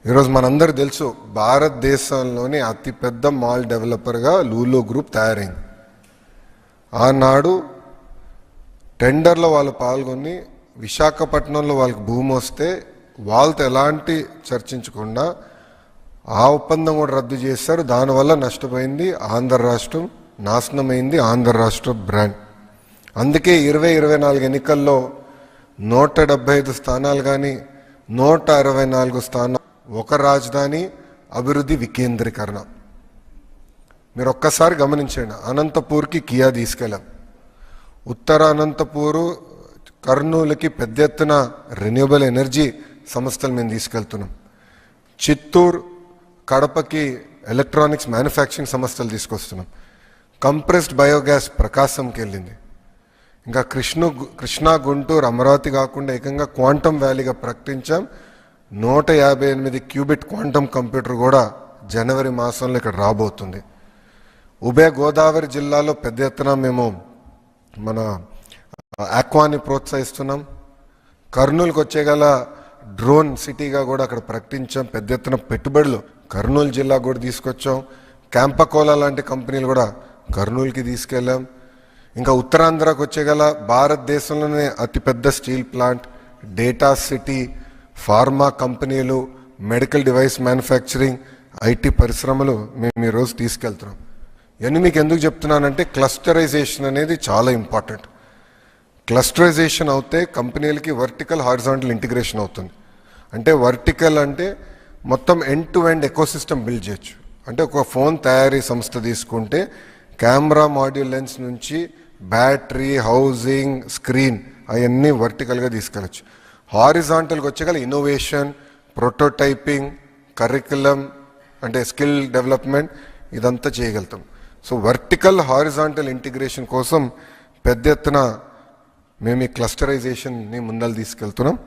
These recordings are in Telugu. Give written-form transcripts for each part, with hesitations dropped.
ఈరోజు మనందరూ తెలుసు భారతదేశంలోని అతిపెద్ద మాల్ డెవలపర్గా లూలు గ్రూప్ తయారైంది. ఆనాడు టెండర్లో వాళ్ళు పాల్గొని విశాఖపట్నంలో వాళ్ళకి భూమి వస్తే వాళ్ళతో ఎలాంటి చర్చించకుండా ఆ ఒప్పందం కూడా రద్దు చేశారు. దానివల్ల నష్టపోయింది ఆంధ్ర రాష్ట్రం, నాశనమైంది ఆంధ్ర రాష్ట్ర బ్రాండ్. అందుకే 2024 ఎన్నికల్లో 175 స్థానాలు కానీ 164 స్థానాలు ఒక రాజధాని అభివృద్ధి వికేంద్రీకరణ. మీరు ఒక్కసారి గమనించండి, అనంతపూర్కి కియా తీసుకెళ్ళాం, ఉత్తర అనంతపూరు కర్నూలుకి పెద్ద ఎత్తున రెన్యూబుల్ ఎనర్జీ సంస్థలు మేము తీసుకెళ్తున్నాం, చిత్తూరు కడపకి ఎలక్ట్రానిక్స్ మ్యానుఫ్యాక్చరింగ్ సంస్థలు తీసుకొస్తున్నాం, కంప్రెస్డ్ బయోగ్యాస్ ప్రకాశంకి వెళ్ళింది, ఇంకా కృష్ణా గుంటూరు అమరావతి కాకుండా ఏకంగా క్వాంటమ్ వ్యాలీగా ప్రకటించాం. 158 క్యూబిట్ క్వాంటమ్ కంప్యూటర్ కూడా జనవరి మాసంలో ఇక్కడ రాబోతుంది. ఉభయ గోదావరి జిల్లాలో పెద్ద ఎత్తున మేము మన ఆక్వాని ప్రోత్సహిస్తున్నాం. కర్నూలుకి వచ్చేగల డ్రోన్ సిటీగా కూడా అక్కడ ప్రకటించాం. పెద్ద ఎత్తున పెట్టుబడులు కర్నూలు జిల్లా కూడా తీసుకొచ్చాం. క్యాంపకోలా లాంటి కంపెనీలు కూడా కర్నూలుకి తీసుకెళ్ళాం. ఇంకా ఉత్తరాంధ్రకు వచ్చేగల భారతదేశంలోనే అతిపెద్ద steel plant, data city, pharma కంపెనీలు, మెడికల్ డివైస్ మ్యానుఫ్యాక్చరింగ్, ఐటీ పరిశ్రమలు మేము ఈరోజు తీసుకెళ్తున్నాం. ఇవన్నీ మీకు ఎందుకు చెప్తున్నానంటే క్లస్టరైజేషన్ అనేది చాలా ఇంపార్టెంట్. క్లస్టరైజేషన్ అవుతే కంపెనీలకి వర్టికల్ హారిజాంటల్ ఇంటిగ్రేషన్ అవుతుంది. అంటే వర్టికల్ అంటే మొత్తం end to end ecosystem build చేయొచ్చు. అంటే ఒక ఫోన్ తయారీ సంస్థ తీసుకుంటే కెమెరా, మాడ్యూల్, లెన్స్ నుంచి బ్యాటరీ, హౌసింగ్, స్క్రీన్ అవన్నీ వర్టికల్గా తీసుకెళ్ళచ్చు. హారిజాంటల్గా వచ్చేగల ఇన్నోవేషన్, ప్రోటోటైపింగ్, కరికులం అంటే స్కిల్ డెవలప్మెంట్ ఇదంతా చేయగలుగుతాం. సో వర్టికల్ హారిజాంటల్ ఇంటిగ్రేషన్ కోసం పెద్ద ఎత్తున మేము ఈ క్లస్టరైజేషన్ని ముందలు తీసుకెళ్తున్నాం.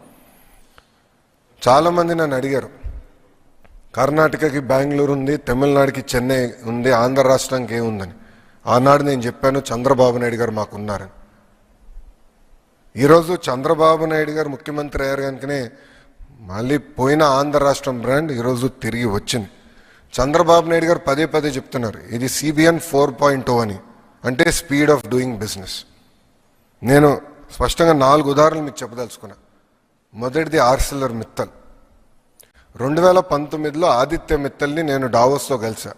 చాలామంది నన్ను అడిగారు, కర్ణాటకకి బెంగళూరు ఉంది, తమిళనాడుకి చెన్నై ఉంది, ఆంధ్ర రాష్ట్రానికి ఏముందని. ఆనాడు నేను చెప్పాను చంద్రబాబు నాయుడు గారు మాకున్నారని. ఈరోజు చంద్రబాబు నాయుడు గారు ముఖ్యమంత్రి అయ్యారు కనుకనే మళ్ళీ పోయిన ఆంధ్ర రాష్ట్రం బ్రాండ్ ఈరోజు తిరిగి వచ్చింది. చంద్రబాబు నాయుడు గారు పదే పదే చెప్తున్నారు ఇది CBN 4.0 అని, అంటే స్పీడ్ ఆఫ్ డూయింగ్ బిజినెస్. నేను స్పష్టంగా 4 ఉదాహరణలు మీకు చెప్పదలుచుకున్నా. మొదటిది ఆర్సిలర్ మిత్తల్. 2019లో ఆదిత్య మిత్తల్ని నేను డావోస్లో కలిసా.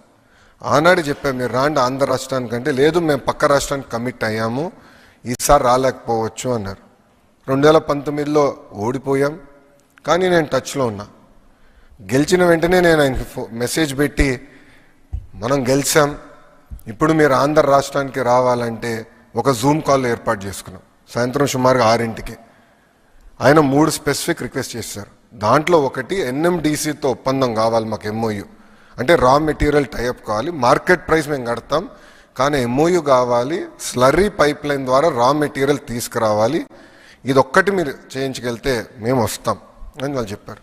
ఆనాడు చెప్పాను మీరు రాండి ఆంధ్ర రాష్ట్రానికంటే, లేదు మేము పక్క రాష్ట్రానికి కమిట్ అయ్యాము, ఈసారి రాలేకపోవచ్చు అన్నారు. 2019లో ఓడిపోయాం, కానీ నేను టచ్లో ఉన్నా. గెలిచిన వెంటనే నేను ఆయనకి మెసేజ్ పెట్టి మనం గెలిచాం, ఇప్పుడు మీరు ఆంధ్ర రాష్ట్రానికి రావాలంటే ఒక జూమ్ కాల్ ఏర్పాటు చేసుకున్నాం. సాయంత్రం సుమారుగా 6ంటికి ఆయన 3 స్పెసిఫిక్ రిక్వెస్ట్ చేశారు. దాంట్లో ఒకటి NMDCతో ఒప్పందం కావాలి మాకు, MOU అంటే రా మెటీరియల్ టైఅప్ కావాలి, మార్కెట్ ప్రైస్ మేము కడతాం కానీ MOU కావాలి, స్లర్రీ పైప్ లైన్ ద్వారా రా మెటీరియల్ తీసుకురావాలి, ఇది ఒక్కటి మీరు చేయించగలిగితే మేము వస్తాం అని వాళ్ళు చెప్పారు.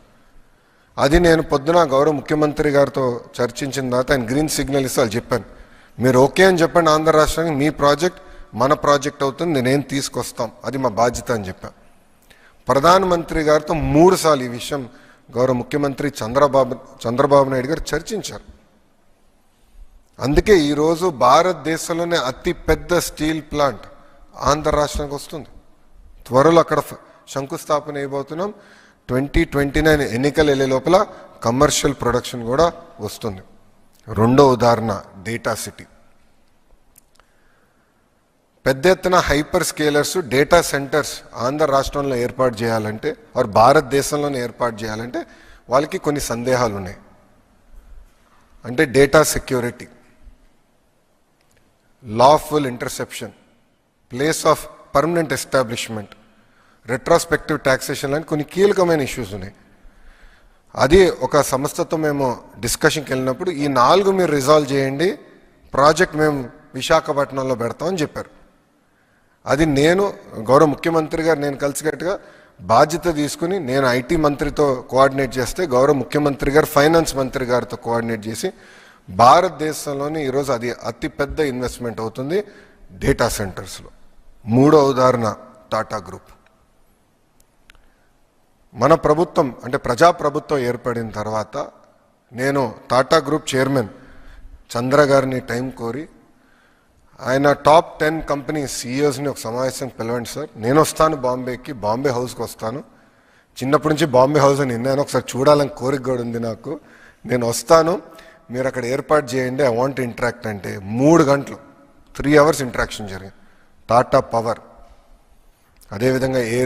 అది నేను పొద్దున గౌరవ ముఖ్యమంత్రి గారితో చర్చించిన తర్వాత ఆయన గ్రీన్ సిగ్నల్ ఇస్తే వాళ్ళు చెప్పాను మీరు ఓకే అని చెప్పండి, ఆంధ్ర రాష్ట్రానికి మీ ప్రాజెక్ట్ మన ప్రాజెక్ట్ అవుతుంది, నేనేం తీసుకొస్తాం, అది మా బాధ్యత అని చెప్పాను. ప్రధానమంత్రి గారితో 3 సార్లు ఈ విషయం గౌరవ ముఖ్యమంత్రి చంద్రబాబు నాయుడు గారు చర్చించారు. అందుకే ఈరోజు భారతదేశంలోనే అతి పెద్ద స్టీల్ ప్లాంట్ ఆంధ్ర రాష్ట్రానికి వస్తుంది. త్వరలో అక్కడ శంకుస్థాపన అయిపోతున్నాం. 2029 ఎన్నికలు వెళ్ళే లోపల కమర్షియల్ ప్రొడక్షన్ కూడా వస్తుంది. రెండో ఉదాహరణ డేటా సిటీ. పెద్ద ఎత్తున hyper scalers, data centres Andhra రాష్ట్రంలో ఏర్పాటు చేయాలంటే వారు భారతదేశంలోనే ఏర్పాటు చేయాలంటే వాళ్ళకి కొన్ని సందేహాలు ఉన్నాయి. అంటే data security, lawful interception, place of permanent establishment, retrospective taxation లాంటి కొన్ని కీలకమైన ఇష్యూస్ ఉన్నాయి. అది ఒక సంస్థతో మేము డిస్కషన్కి వెళ్ళినప్పుడు ఈ 4 మీరు రిజాల్వ్ చేయండి, ప్రాజెక్ట్ మేము విశాఖపట్నంలో పెడతామని చెప్పారు. అది నేను గౌరవ ముఖ్యమంత్రి గారు నేను కలిసికట్టుగా బాధ్యత తీసుకుని నేను IT మంత్రితో కోఆర్డినేట్ చేస్తే గౌరవ ముఖ్యమంత్రి గారు ఫైనాన్స్ మంత్రి గారితో కోఆర్డినేట్ చేసి భారతదేశంలోని ఈరోజు అది అతిపెద్ద ఇన్వెస్ట్మెంట్ అవుతుంది డేటా సెంటర్స్లో. 3వ ఉదాహరణ టాటా గ్రూప్. మన ప్రభుత్వం అంటే ప్రజాప్రభుత్వం ఏర్పడిన తర్వాత నేను టాటా గ్రూప్ చైర్మన్ చంద్ర గారిని టైం కోరి ఆయన టాప్ 10 కంపెనీ సీఈఓస్ని ఒక సమావేశం పిలవండి సార్, నేను వస్తాను బాంబేకి, బాంబే హౌస్కి వస్తాను, చిన్నప్పటి నుంచి బాంబే హౌస్ అని విన్నాను, ఒకసారి చూడాలని కోరిక కూడా ఉంది నాకు, నేను వస్తాను, మీరు అక్కడ ఏర్పాటు చేయండి, ఐ వాంట్ ఇంటరాక్ట్ అంటే 3 గంటలు 3 అవర్స్ ఇంటరాక్షన్ జరిగింది. టాటా పవర్, అదేవిధంగా